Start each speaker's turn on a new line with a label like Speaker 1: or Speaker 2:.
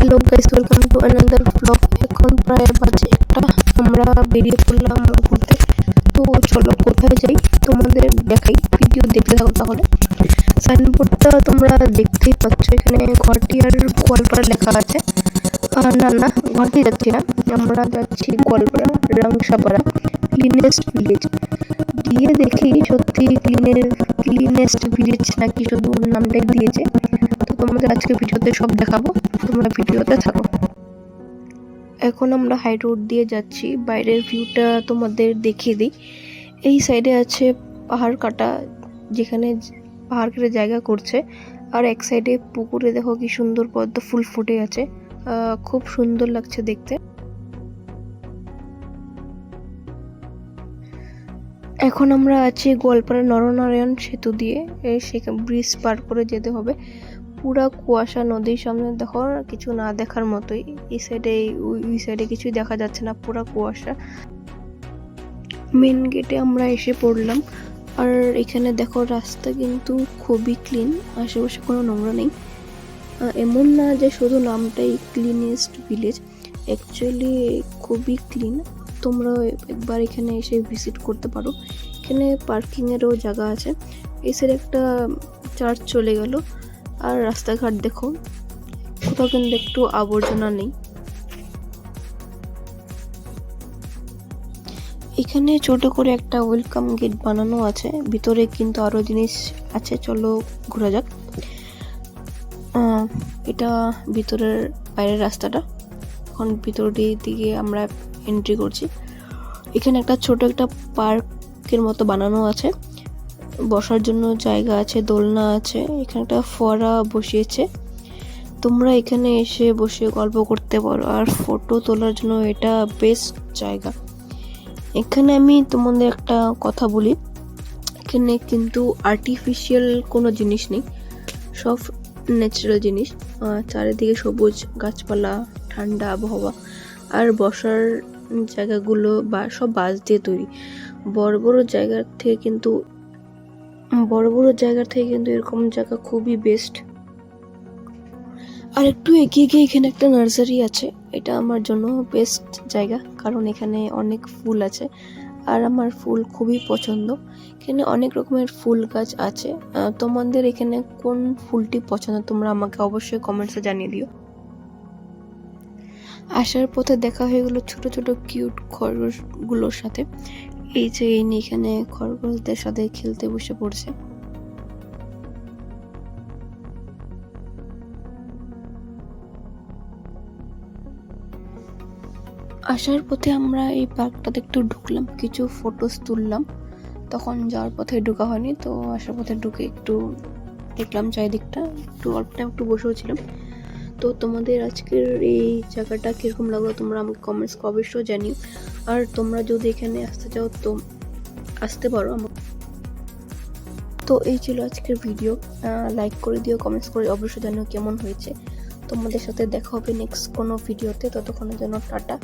Speaker 1: Hello guys, welcome to another blog. এখন প্রায় বাজে একটা, আমরা বেরিয়ে পড়লাম ঘুরতে। তো চলো কোথায় যাই তোমাদের দেখাই, ভিডিও দেখতে থাকো। তাহলে সাইনবোর্ডটা তোমরা দেখতেই পাচ্ছ, এখানে ঘরটি আর গোয়ালপাড়া লেখা আছে। না না, ঘরটি যাচ্ছি না, আমরা যাচ্ছি গোয়ালপাড়া রাংসাপাড়া ক্লিনেস্ট ভিলেজ। গিয়ে দেখি সত্যি ক্লিনেস্ট ভিলেজ নাকি শুধু নামটাই দিয়েছে। তো তোমাদের আজকে ভিডিওতে সব দেখাবো, তোমরা ভিডিওতে থাকো। এখন আমরা হাই রোড দিয়ে যাচ্ছি, বাইরের ভিউটা তোমাদের দেখিয়ে দিই। এই সাইডে আছে পাহাড় কাটা, যেখানে পাহাড় কেটে জায়গা করছে। আর এক সাইডে পুকুরে দেখো কি সুন্দর পদ্ম ফুল ফুটে আছে, খুব সুন্দর লাগছে দেখতে। এখন আমরা আছি গোয়ালপাড়া নরনারায়ণ সেতু দিয়ে, সেখানে ব্রিজ পার করে যেতে হবে। পুরা কুয়াশা, নদীর সামনে দেখো কিছু না দেখার মতোই। এই সাইডে ওই সাইডে কিছুই দেখা যাচ্ছে না, পুরা কুয়াশা। মেন গেটে আমরা এসে পড়লাম। আর এখানে দেখো রাস্তা কিন্তু খুবই ক্লিন, আশেপাশে কোনো নোংরা নেই। এমন না যে শুধু নামটাই ক্লিনেস্ট ভিলেজ, অ্যাকচুয়ালি খুবই ক্লিন। তোমরা একবার এখানে এসে ভিজিট করতে পারো। এখানে পার্কিংয়েরও জায়গা আছে। এই সাইডে একটা চার্চ চলে গেল। আর রাস্তাঘাট দেখো, কোথাও কিন্তু একটু আবর্জনা নেই। এখানে ছোট করে একটা ওয়েলকাম গেট বানানো আছে, ভিতরে কিন্তু আরো জিনিস আছে, চলো ঘোরা যাক। এটা ভিতরের বাইরের রাস্তাটা, এখন ভিতরের দিকে আমরা এন্ট্রি করছি। এখানে একটা ছোট একটা পার্কের মতো বানানো আছে, বসার জন্য জায়গা আছে, দোলনা আছে, এখানে একটা ফোয়ারা বসিয়েছে। তোমরা এখানে এসে বসে গল্প করতে পারো, আর ফটো তোলার জন্য এটা বেস্ট জায়গা। এখানে আমি তোমাদের একটা কথা বলি, এখানে কিন্তু আর্টিফিশিয়াল কোনো জিনিস নেই, সব ন্যাচারাল জিনিস। চারিদিকে সবুজ গাছপালা, ঠান্ডা আবহাওয়া, আর বসার জায়গাগুলো সব বাঁশ দিয়ে তৈরি। বড় বড় জায়গার থেকে কিন্তু এরকম জায়গা খুবই বেস্ট। আর একটু এগিয়ে গিয়ে এখানে একটা নার্সারি আছে, এটা আমার জন্য বেস্ট জায়গা, কারণ এখানে অনেক ফুল আছে আর আমার ফুল খুবই পছন্দ। এখানে অনেক রকমের ফুল গাছ আছে। তোমাদের এখানে কোন ফুলটি পছন্দ তোমরা আমাকে অবশ্যই কমেন্টসে জানিয়ে দিও। আসার পথে দেখা হয়ে গেলো ছোট ছোট কিউট খরগোশগুলোর সাথে। এই যে এখানে খরগোশদের সাথে খেলতে বসে পড়ছে। আসার পথে আমরা এই পার্কটাতে একটু ঢুকলাম, কিছু ফটোস তুললাম। তখন যাওয়ার পথে ঢোকা হয়নি, তো আসার পথে ঢুকে একটু দেখলাম চারিদিকটা, একটু অল্প টাইম একটু বসেও ছিলাম। তো তোমাদের আজকের এই জায়গাটা কীরকম লাগলো তোমরা আমাকে কমেন্টস অবশ্যই জানিও। আর তোমরা যদি এখানে আসতে চাও তো আসতে পারো। তো এই ছিল আজকের ভিডিও, লাইক করে দিও, কমেন্টস করে অবশ্যই জানিও কেমন হয়েছে। তোমাদের সাথে দেখা হবে নেক্সট কোনো ভিডিওতে, ততক্ষণের জন্য টাটা।